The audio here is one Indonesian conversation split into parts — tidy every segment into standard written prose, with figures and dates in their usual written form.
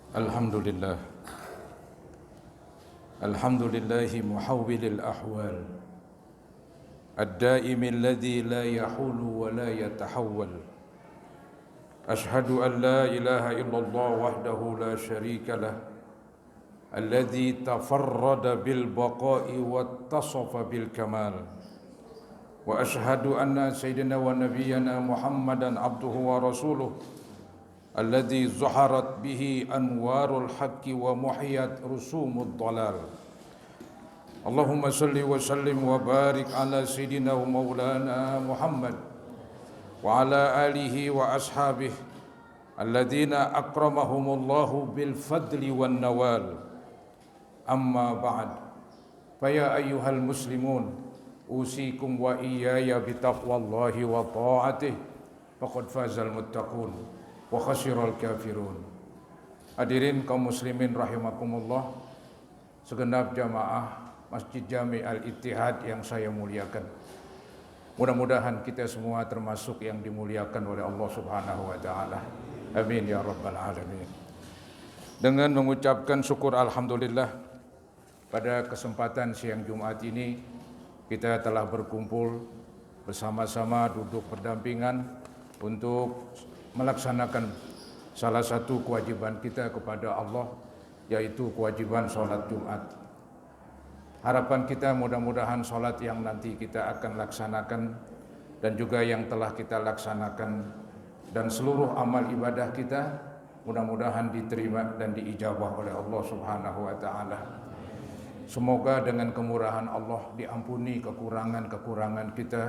Alhamdulillah. Alhamdulillahi muhawwilil ahwal ad-daimi alladhi la yahulu wa la yatahawwal. Ashhadu an la ilaha illallah wahdahu la sharika lah, alladhi tafarrada bil baqa'i wattasafa bil kamal. Wa ashhadu anna sayyidina wa nabiyyana Muhammadan abduhu wa rasuluh alladzi zaharat bihi anwarul haqqi wa muhiyat rusumud dhalal. Allahumma salli wa sallim wa barik ala sayyidina wa maulana Muhammad wa ala alihi wa ashabihi alladzina akramahumullahu bil fadli wan nawal. Amma ba'd. Faya ayyuhal muslimun, usikum wa iyaya bitaqwallahi wa ta'atih, faqad fazal muttaqun wa khasiral kafirun. Hadirin kaum muslimin rahimakumullah, segenap jamaah Masjid Jami Al-Ittihad yang saya muliakan. Mudah-mudahan kita semua termasuk yang dimuliakan oleh Allah Subhanahu wa taala. Amin ya rabbal alamin. Dengan mengucapkan syukur alhamdulillah, pada kesempatan siang Jumat ini kita telah berkumpul bersama-sama duduk berdampingan untuk melaksanakan salah satu kewajiban kita kepada Allah, yaitu kewajiban sholat Jumat. Harapan kita mudah-mudahan sholat yang nanti kita akan laksanakan dan juga yang telah kita laksanakan dan seluruh amal ibadah kita mudah-mudahan diterima dan diijabah oleh Allah Subhanahu wa taala. Semoga dengan kemurahan Allah diampuni kekurangan-kekurangan kita,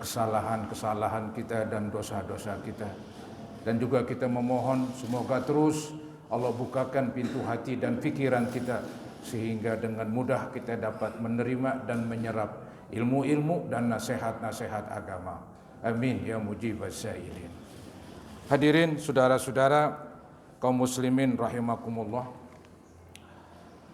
kesalahan-kesalahan kita dan dosa-dosa kita. Dan juga kita memohon semoga terus Allah bukakan pintu hati dan pikiran kita, sehingga dengan mudah kita dapat menerima dan menyerap ilmu-ilmu dan nasihat-nasihat agama. Amin ya mujibas sa'ilin. Hadirin saudara-saudara kaum muslimin rahimakumullah,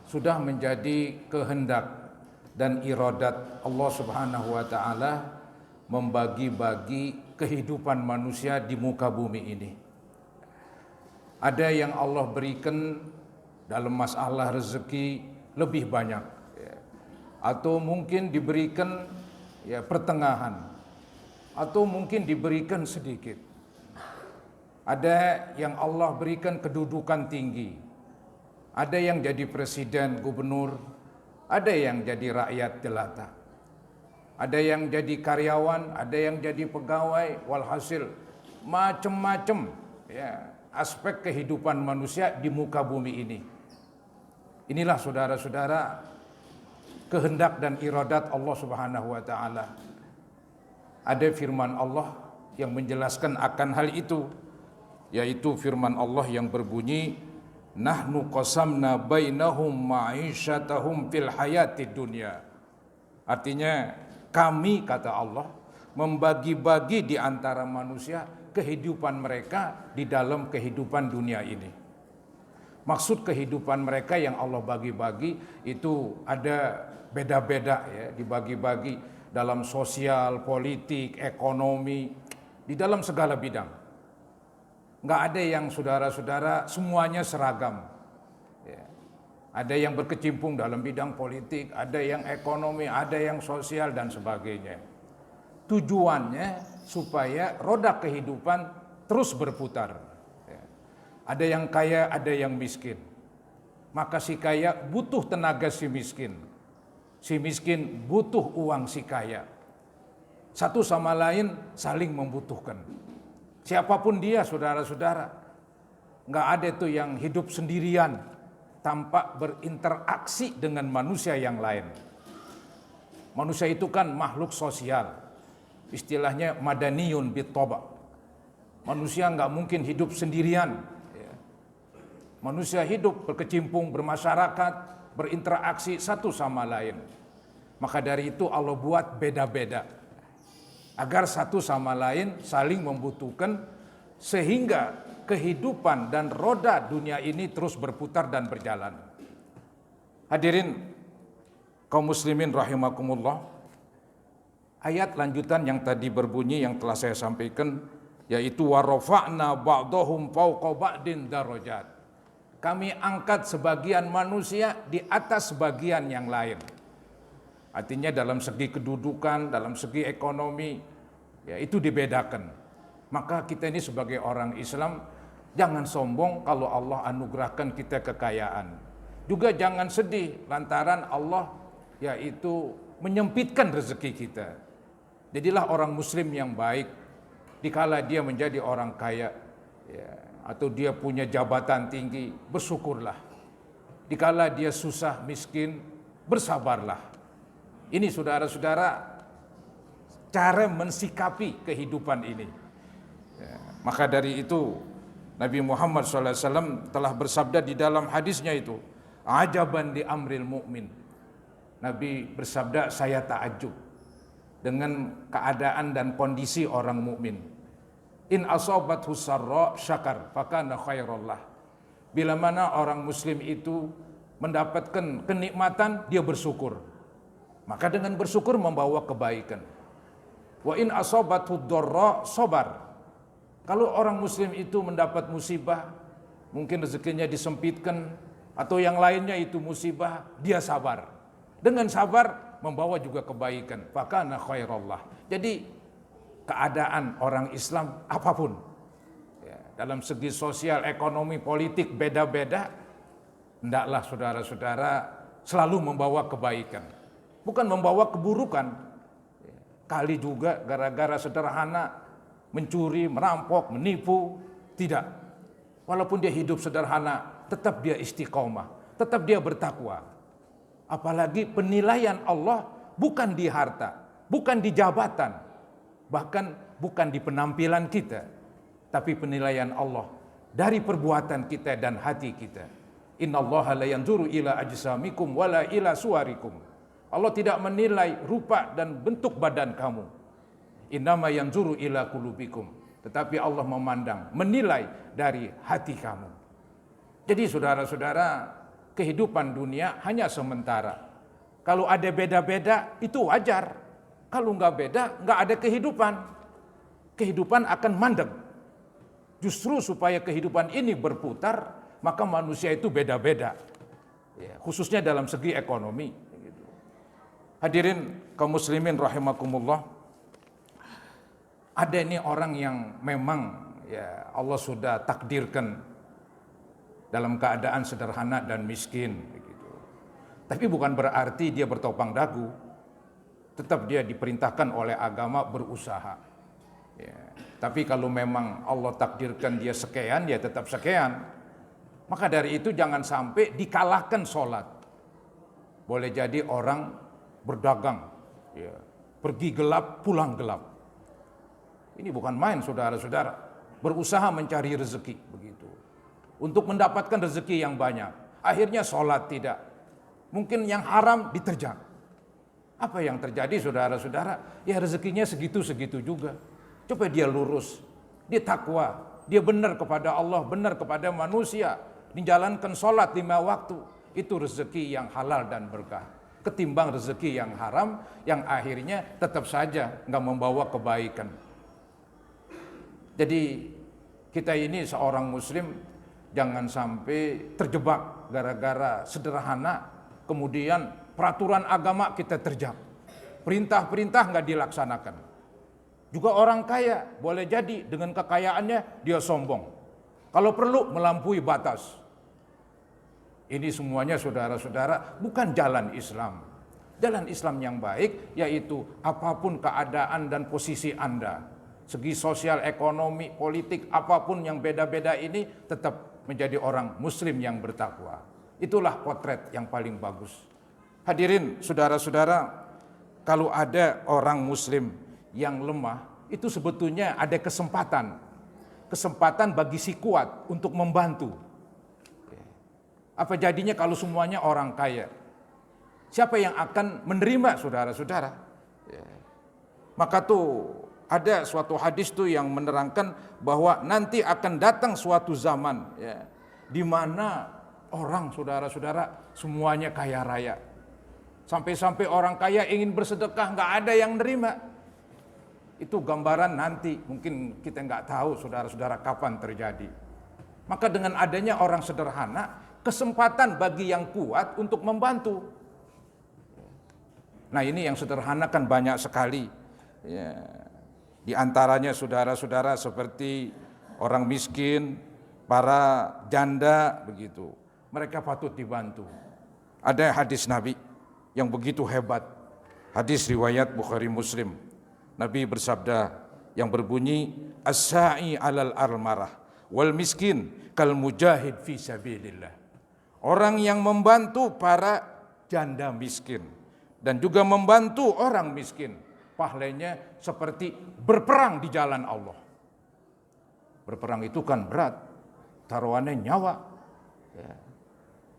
sudah menjadi kehendak dan iradat Allah Subhanahu wa taala membagi-bagi kehidupan manusia di muka bumi ini. Ada yang Allah berikan dalam masalah rezeki lebih banyak, atau mungkin diberikan pertengahan, atau mungkin diberikan sedikit. Ada yang Allah berikan kedudukan tinggi, ada yang jadi presiden, gubernur, ada yang jadi rakyat jelata, ada yang jadi karyawan, ada yang jadi pegawai, walhasil macam-macam aspek kehidupan manusia di muka bumi ini. Inilah saudara-saudara kehendak dan iradat Allah Subhanahu wa taala. Ada firman Allah yang menjelaskan akan hal itu, yaitu firman Allah yang berbunyi, nahnu qasamna bainahum ma'isyatahum fil hayatid dunya. Artinya kami, kata Allah, membagi-bagi di antara manusia kehidupan mereka di dalam kehidupan dunia ini. Maksud kehidupan mereka yang Allah bagi-bagi itu ada beda-beda, dibagi-bagi dalam sosial, politik, ekonomi, di dalam segala bidang. Nggak ada yang saudara-saudara semuanya seragam. Ada yang berkecimpung dalam bidang politik, ada yang ekonomi, ada yang sosial dan sebagainya. Tujuannya supaya roda kehidupan terus berputar. Ada yang kaya, ada yang miskin. Maka si kaya butuh tenaga si miskin. Si miskin butuh uang si kaya. Satu sama lain saling membutuhkan. Siapapun dia, saudara-saudara, nggak ada tuh yang hidup sendirian tanpa berinteraksi dengan manusia yang lain. Manusia itu kan makhluk sosial, istilahnya madaniyun bittoba. Manusia nggak mungkin hidup sendirian. Manusia hidup berkecimpung, bermasyarakat, berinteraksi satu sama lain. Maka dari itu Allah buat beda-beda, agar satu sama lain saling membutuhkan, sehingga kehidupan dan roda dunia ini terus berputar dan berjalan. Hadirin kaum muslimin rahimakumullah, ayat lanjutan yang tadi berbunyi yang telah saya sampaikan, yaitu wa rafa'na ba'dahum fawqa ba'din darajat. kami angkat sebagian manusia di atas sebagian yang lain. Artinya dalam segi kedudukan, dalam segi ekonomi, ya itu dibedakan. Maka kita ini sebagai orang Islam jangan sombong kalau Allah anugerahkan kita kekayaan. Juga jangan sedih lantaran Allah yaitu menyempitkan rezeki kita. Jadilah orang muslim yang baik dikala dia menjadi orang kaya, ya, atau dia punya jabatan tinggi, bersyukurlah. Dikala dia susah, miskin, bersabarlah. Ini saudara-saudara cara mensikapi kehidupan ini. Ya, maka dari itu Nabi Muhammad SAW telah bersabda di dalam hadisnya itu, ajaban li amril mu'min. Nabi bersabda, saya takjub dengan keadaan dan kondisi orang mukmin. In asabathu sarra syakar fakana khairallah. Bila mana orang muslim itu mendapatkan kenikmatan, dia bersyukur. Maka dengan bersyukur membawa kebaikan. Wa in asabathu dharra sabar. Kalau orang muslim itu mendapat musibah, mungkin rezekinya disempitkan atau yang lainnya itu musibah, dia sabar. Dengan sabar membawa juga kebaikan. Fakana khairallah. Jadi keadaan orang Islam apapun, ya, dalam segi sosial, ekonomi, politik beda-beda, hendaklah saudara-saudara selalu membawa kebaikan, bukan membawa keburukan. Kali juga gara-gara sederhana mencuri, merampok, menipu, tidak. Walaupun dia hidup sederhana, tetap dia istiqomah, tetap dia bertakwa. Apalagi penilaian Allah bukan di harta, bukan di jabatan, bahkan bukan di penampilan kita, tapi penilaian Allah dari perbuatan kita dan hati kita. Innallaha la yanzuru ila ajsamikum wala ila suwarikum. Allah tidak menilai rupa dan bentuk badan kamu. Innama yanzuru ila qulubikum. Tetapi Allah memandang, menilai dari hati kamu. Jadi saudara-saudara, kehidupan dunia hanya sementara. Kalau ada beda-beda itu wajar. Kalau nggak beda, nggak ada kehidupan. Kehidupan akan mandek. Justru supaya kehidupan ini berputar, maka manusia itu beda-beda. Ya, khususnya dalam segi ekonomi. Hadirin kaum muslimin rahimakumullah. Ada ini orang yang memang ya Allah sudah takdirkan dalam keadaan sederhana dan miskin begitu. Tapi bukan berarti dia bertopang dagu. Tetap dia diperintahkan oleh agama berusaha. Ya. Tapi kalau memang Allah takdirkan dia sekian, dia tetap sekian. Maka dari itu jangan sampai dikalahkan sholat. Boleh jadi orang berdagang, ya, pergi gelap, pulang gelap. Ini bukan main saudara-saudara. Berusaha mencari rezeki begitu. Untuk mendapatkan rezeki yang banyak. Akhirnya sholat tidak. Mungkin yang haram diterjang. Apa yang terjadi saudara-saudara? Ya rezekinya segitu-segitu juga. Coba dia lurus. Dia takwa. Dia benar kepada Allah, benar kepada manusia. Menjalankan sholat 5 waktu. Itu rezeki yang halal dan berkah. Ketimbang rezeki yang haram, yang akhirnya tetap saja nggak membawa kebaikan. Jadi kita ini seorang muslim jangan sampai terjebak gara-gara sederhana, kemudian peraturan agama kita terjang. Perintah-perintah nggak dilaksanakan. Juga orang kaya boleh jadi dengan kekayaannya dia sombong. Kalau perlu melampaui batas. Ini semuanya saudara-saudara bukan jalan Islam. Jalan Islam yang baik yaitu apapun keadaan dan posisi Anda. Segi sosial, ekonomi, politik, apapun yang beda-beda ini tetap menjadi orang muslim yang bertakwa. Itulah potret yang paling bagus. Hadirin saudara-saudara, kalau ada orang muslim yang lemah, itu sebetulnya ada kesempatan. Kesempatan bagi si kuat untuk membantu. Apa jadinya kalau semuanya orang kaya? Siapa yang akan menerima saudara-saudara? Maka tuh ada suatu hadis tuh yang menerangkan bahwa nanti akan datang suatu zaman ya, di mana orang saudara-saudara semuanya kaya raya. Sampai-sampai orang kaya ingin bersedekah nggak ada yang nerima. Itu gambaran nanti, mungkin kita nggak tahu saudara-saudara kapan terjadi. Maka dengan adanya orang sederhana, kesempatan bagi yang kuat untuk membantu. Nah ini yang sederhana kan banyak sekali. Ya. Di antaranya saudara-saudara seperti orang miskin, para janda begitu. Mereka patut dibantu. Ada hadis Nabi yang begitu hebat. Hadis riwayat Bukhari Muslim. Nabi bersabda yang berbunyi, as-sa'i 'alal armarah wal miskin kal mujahid fi sabilillah. Orang yang membantu para janda miskin dan juga membantu orang miskin, pahalanya seperti berperang di jalan Allah. Berperang itu kan berat, taruhannya nyawa. Ya.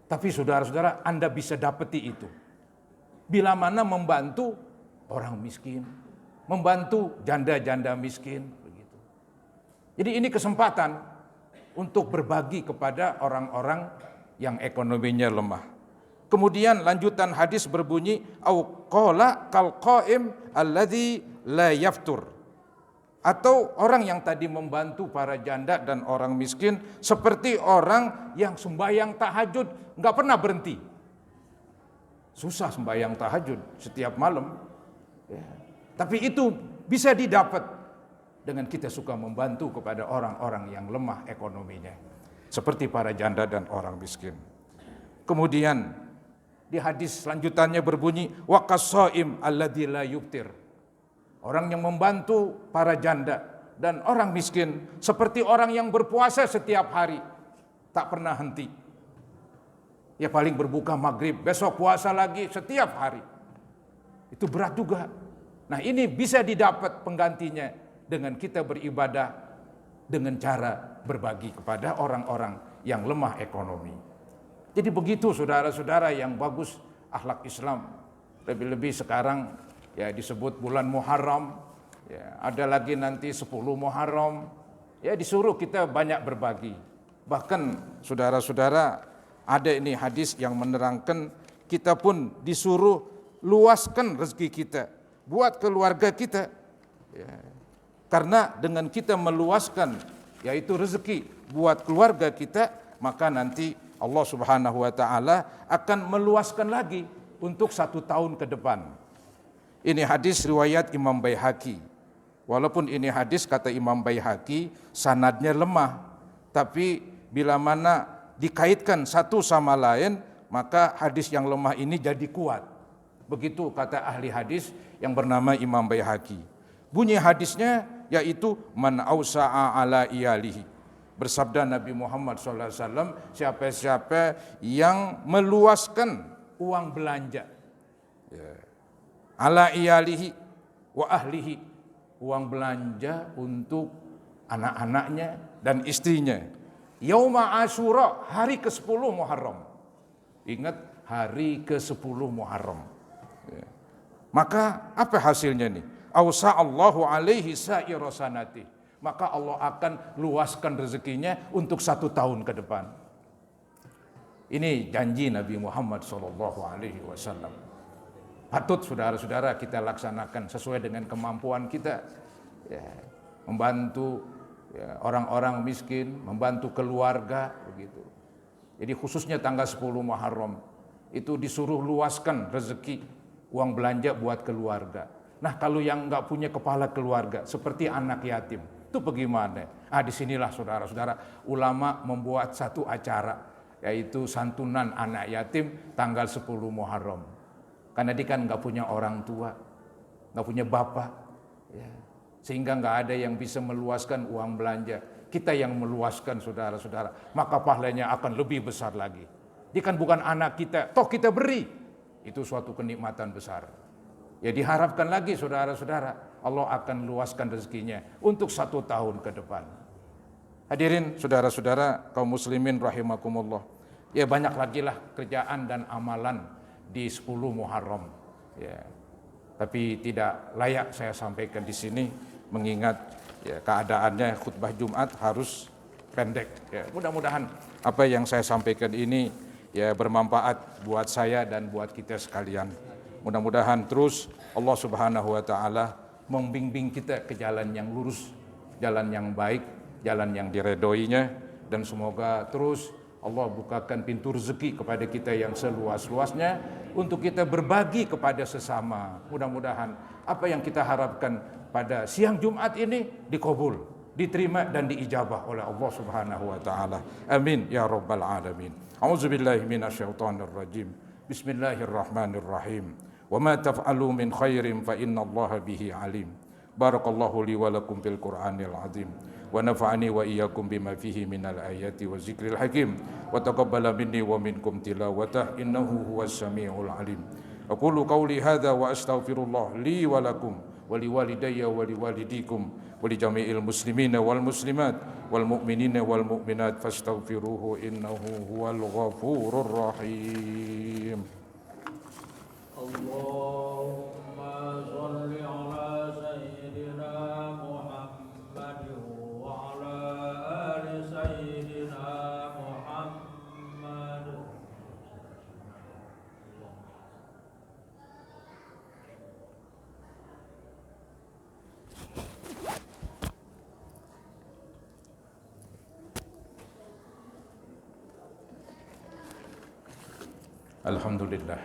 Tapi saudara-saudara, Anda bisa dapati itu. Bila mana membantu orang miskin, membantu janda-janda miskin. Begitu. Jadi ini kesempatan untuk berbagi kepada orang-orang yang ekonominya lemah. Kemudian lanjutan hadis berbunyi, au qala kal qaim alladzi la yaftur. Atau orang yang tadi membantu para janda dan orang miskin seperti orang yang sembahyang tahajud enggak pernah berhenti. Susah sembahyang tahajud setiap malam. Ya. Tapi itu bisa didapat dengan kita suka membantu kepada orang-orang yang lemah ekonominya. Seperti para janda dan orang miskin. Kemudian di hadis selanjutannya berbunyi, wa qasaim alladzi la yuftir. Orang yang membantu para janda dan orang miskin seperti orang yang berpuasa setiap hari, tak pernah henti. Ya paling berbuka maghrib, besok puasa lagi setiap hari. Itu berat juga. Nah ini bisa didapat penggantinya dengan kita beribadah dengan cara berbagi kepada orang-orang yang lemah ekonomi. Jadi begitu saudara-saudara yang bagus akhlak Islam. Lebih-lebih sekarang ya disebut bulan Muharram, ya, ada lagi nanti 10 Muharram, ya disuruh kita banyak berbagi. Bahkan saudara-saudara ada ini hadis yang menerangkan kita pun disuruh luaskan rezeki kita buat keluarga kita. Ya. Karena dengan kita meluaskan yaitu rezeki buat keluarga kita, maka nanti Allah Subhanahu wa taala akan meluaskan lagi untuk 1 tahun ke depan. Ini hadis riwayat Imam Baihaqi. Walaupun ini hadis kata Imam Baihaqi sanadnya lemah, tapi bila mana dikaitkan satu sama lain, maka hadis yang lemah ini jadi kuat. Begitu kata ahli hadis yang bernama Imam Baihaqi. Bunyi hadisnya yaitu man ausa'a ala iyalihi. Bersabda Nabi Muhammad SAW, siapa-siapa yang meluaskan uang belanja, ya, ala iyalihi wa ahlihi, uang belanja untuk anak-anaknya dan istrinya. Yauma Asyura, hari ke-10 Muharram. Ingat, hari ke-10 Muharram. Ya. Maka apa hasilnya nih? Awsa'allahu alaihi sa'ira sanati. Maka Allah akan luaskan rezekinya untuk 1 tahun ke depan. Ini janji Nabi Muhammad SAW. Patut saudara-saudara kita laksanakan sesuai dengan kemampuan kita. Ya, membantu ya, orang-orang miskin, membantu keluarga, begitu. Jadi khususnya tanggal 10 Muharram itu disuruh luaskan rezeki uang belanja buat keluarga. Nah kalau yang nggak punya kepala keluarga seperti anak yatim, itu bagaimana? Disinilah saudara-saudara ulama membuat satu acara, yaitu santunan anak yatim tanggal 10 Muharram. Karena dia kan nggak punya orang tua, nggak punya bapak, ya. Sehingga nggak ada yang bisa meluaskan uang belanja. Kita yang meluaskan saudara-saudara, maka pahalanya akan lebih besar lagi. Dia kan bukan anak kita, toh kita beri. Itu suatu kenikmatan besar. Ya diharapkan lagi saudara-saudara, Allah akan luaskan rezekinya untuk 1 tahun ke depan. Hadirin saudara-saudara kaum muslimin rahimakumullah. Ya banyak lagi lah kerjaan dan amalan di 10 Muharram. Ya. Tapi tidak layak saya sampaikan di sini mengingat ya keadaannya khutbah Jumat harus pendek. Ya, mudah-mudahan apa yang saya sampaikan ini ya bermanfaat buat saya dan buat kita sekalian. Mudah-mudahan terus Allah Subhanahu wa taala membimbing kita ke jalan yang lurus, jalan yang baik, jalan yang diredhoinya, dan semoga terus Allah bukakan pintu rezeki kepada kita yang seluas-luasnya untuk kita berbagi kepada sesama. Mudah-mudahan apa yang kita harapkan pada siang Jumat ini dikabul, diterima dan diijabah oleh Allah Subhanahu wa taala. Amin ya rabbal alamin. A'udzubillahi minasyaitonir rajim. Bismillahirrahmanirrahim. Wa ma taf'alu min khairin fa innallaha bihi alim. Barakallahu li wa lakum fil Qur'anil azim. Wa nafa'ani wa iyyakum bima fihi minal ayati wa zikril hakim. Wa taqabbala minni wa minkum tilawatah innahu huwas samiul alim. Aqulu qawli hadza wa astaghfirullah li wa lakum wa liwalidayya wa liwalidikum wa li jami'il muslimina wal muslimat wal mu'minina wal mu'minat fastaghfiruhu innahu huwal ghafurur rahim. Allahumma shalli ala sayyidina Muhammad wa ala ali sayyidina Muhammad. Alhamdulillah.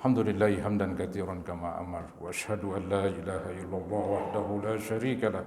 Alhamdulillahi hamdan katsiran kama amar wa asyhadu an la ilaha illallah wahdahu la syarika lah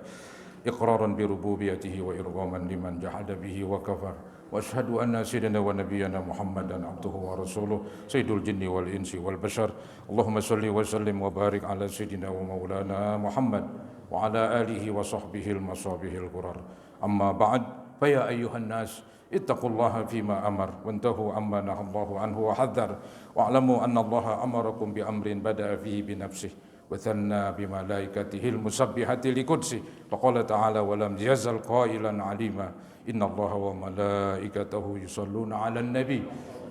iqraran bi rububiyyatihi wa irghaman liman jahada bihi wa kafar wa asyhadu anna sayyidina wa nabiyyana Muhammadan abduhu wa rasuluh sayyidul jinni wal insi wal bashar. Allahumma shalli wa sallim wa barik ala sayyidina wa maulana Muhammad wa ala alihi wa sahbihi al masabihil ghurar. Amma ba'd, fa ya ayyuhan nas ittaqullaha fima amar wantahu amma nahallahu anhu wa hadzar wa'lamu anna Allaha amarakum bi amrin bada'a fihi bi nafsihi wa thanna bi malaikatihi al-musabbihati li qudsi faqala ta'ala wa lam yazal qailan 'alima inna Allaha wa malaikatahu yusalluna 'alan nabi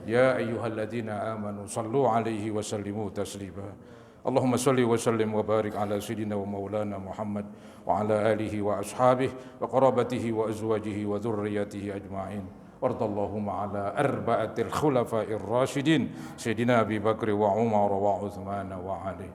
ya ayyuhalladzina amanu sallu 'alaihi wa sallimu taslima. Allahumma salli wa sallim wa barik ala sayyidina wa maulana Muhammad wa ala alihi wa ashabihi wa qarabatihi wa azwajihi wa dhurriyyatihi ajma'in. Wardallahumma ala arba'atil khulafa'ir rasyidin sayyidina Abi Bakr wa Umar wa Uthman wa Ali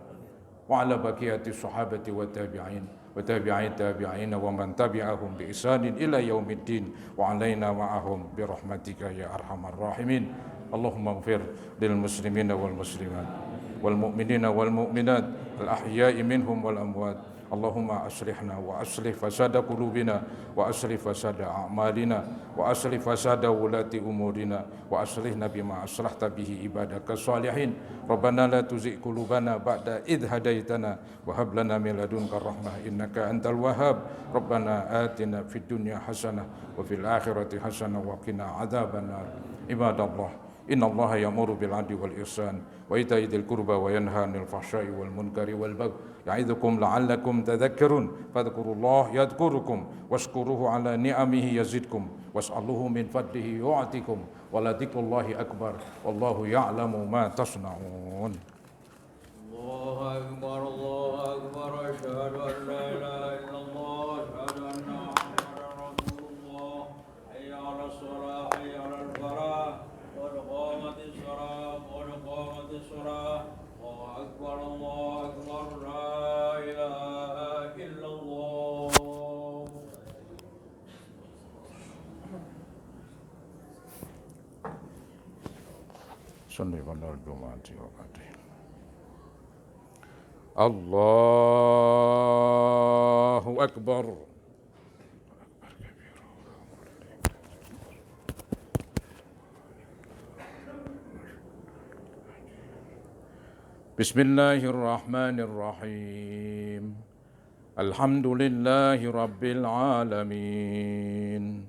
wa ala baqiyati sahabati wa tabi'in wa tabi'in tabi'in wa man tabi'ahum bi ihsanin ila yaumiddin wa alaina ma'ahum bi rahmatika ya arhamar rahimin. Allahumma ighfir lil muslimina wal muslimat والمؤمنين والمؤمنات الأحياء منهم والأموات. اللهم أصلحنا وأصلح فساد قلوبنا وأصلح فساد أعمالنا وأصلح فساد ولاة أمورنا وأصلحنا بما أصلحت به عبادك الصالحين. ربنا لا تزغ قلوبنا بعد إذ هديتنا وهب لنا من لدنك الرحمة إنك أنت الوهاب. ربنا آتنا في الدنيا حسنة وفي الآخرة حسنة وقنا عذاب النار. عباد الله إن الله يأمر بالعدل والإحسان وإيتاء ذي القربى وينهى عن الفحشاء والمنكر والبغي يعظكم لعلكم تذكرون فاذكروا الله يذكركم واشكروه على نعمه يزدكم واسألوه من فضله يعطكم ولذكر الله أكبر والله يعلم ما تصنعون. الله أكبر الله أكبر أشهد أن لا إله إلا الله أشهد أن محمدا رسول الله حي على الصلاة حي على الفلاح قد قامت الصلاة قد قامت الصلاة الله أكبر لا إله إلا الله. صلي على الجمعة وقته. الله أكبر. بسم الله الرحمن الرحيم. الحمد لله رب العالمين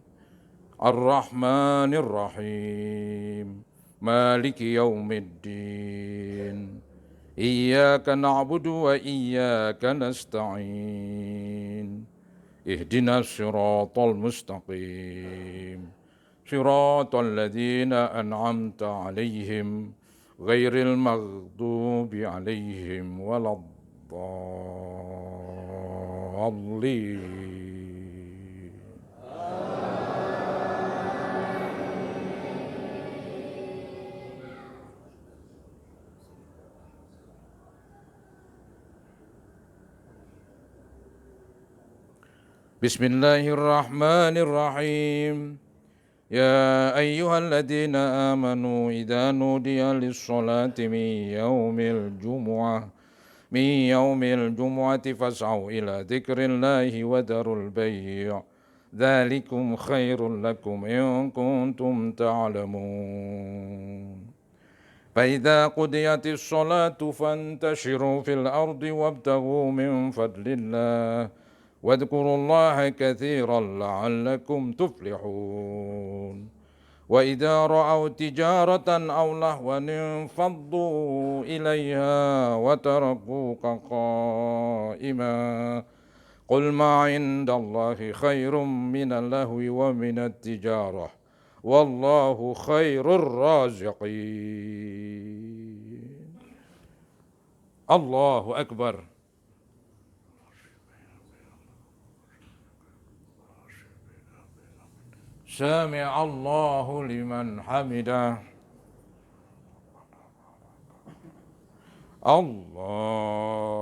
الرحمن الرحيم مالك يوم الدين إياك نعبد وإياك نستعين اهدنا الصراط المستقيم صراط الذين أنعمت عليهم غير المغضوب عليهم ولا الضالين. بسم الله الرحمن الرحيم يا أيها الذين آمنوا إذا نودي للصلاة من يوم الجمعة فاسعوا إلى ذكر الله وذروا البيع ذلكم خير لكم إن كنتم تعلمون فإذا قضيت الصلاة فانتشروا في الأرض وابتغوا من فضل الله واذكروا الله كثيرا لعلكم تفلحون وإذا رأوا تجارة أو لهوا انفضوا إليها وتركوك قائما قل ما عند الله خير من اللهو ومن التجارة والله خير الرازقين. الله أكبر. سمع الله لمن حمده. الله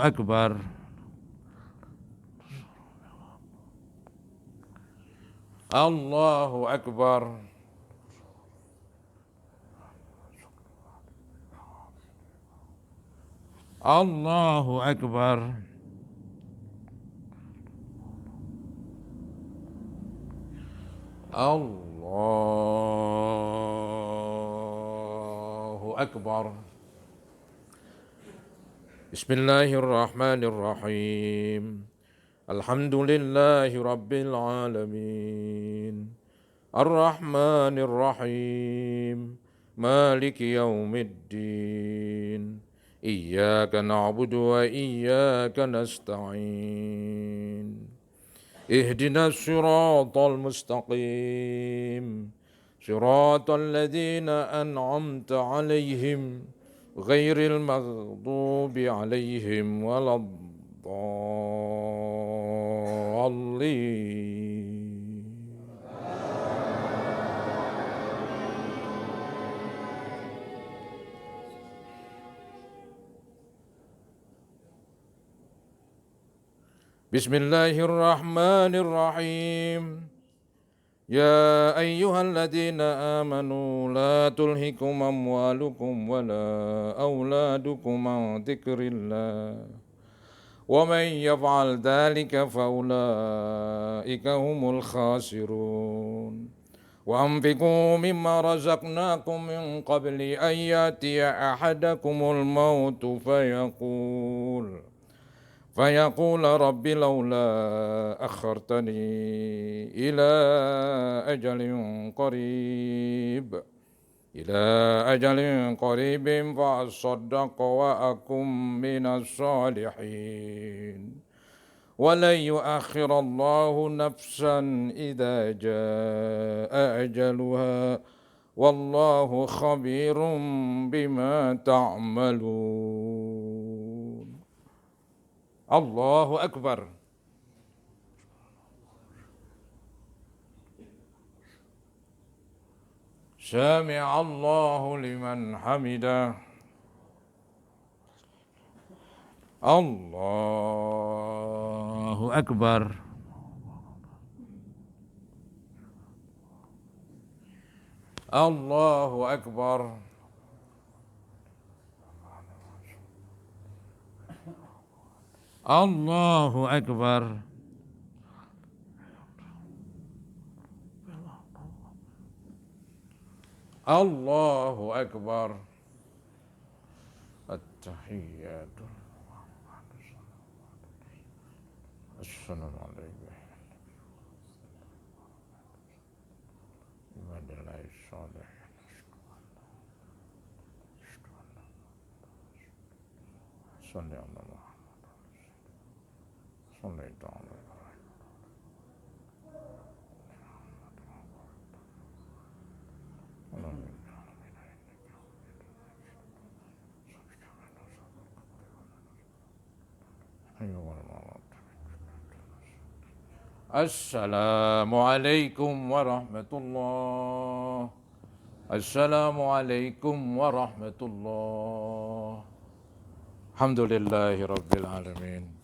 أكبر. الله أكبر. الله أكبر. الله أكبر. بسم الله الرحمن الرحيم الحمد لله رب العالمين الرحمن الرحيم مالك يوم الدين إياك نعبد وإياك نستعين اهدنا الصراط المستقيم صراط الذين أنعمت عليهم غير المغضوب عليهم ولا الضالين. بسم الله الرحمن الرحيم يا أيها الذين آمنوا لا تلهكم أموالكم ولا أولادكم عن ذكر الله ومن يفعل ذلك فأولئك هم الخاسرون وأنفقوا مما رزقناكم من قبل أن يأتي أحدكم الموت فيقول رب لولا أخرتني إلى أجل قريب فأصدق وأكن من الصالحين ولن يؤخر الله نفسا إذا جاء أجلها والله خبير بما تعملون. الله أكبر. سمع الله لمن حمده. الله أكبر. الله أكبر. الله أكبر. الله أكبر. التحيات السلام عليكم عباد الله الصالحين صل على محمد صليت على السلام عليكم ورحمة الله. السلام عليكم ورحمة الله. الحمد لله رب العالمين.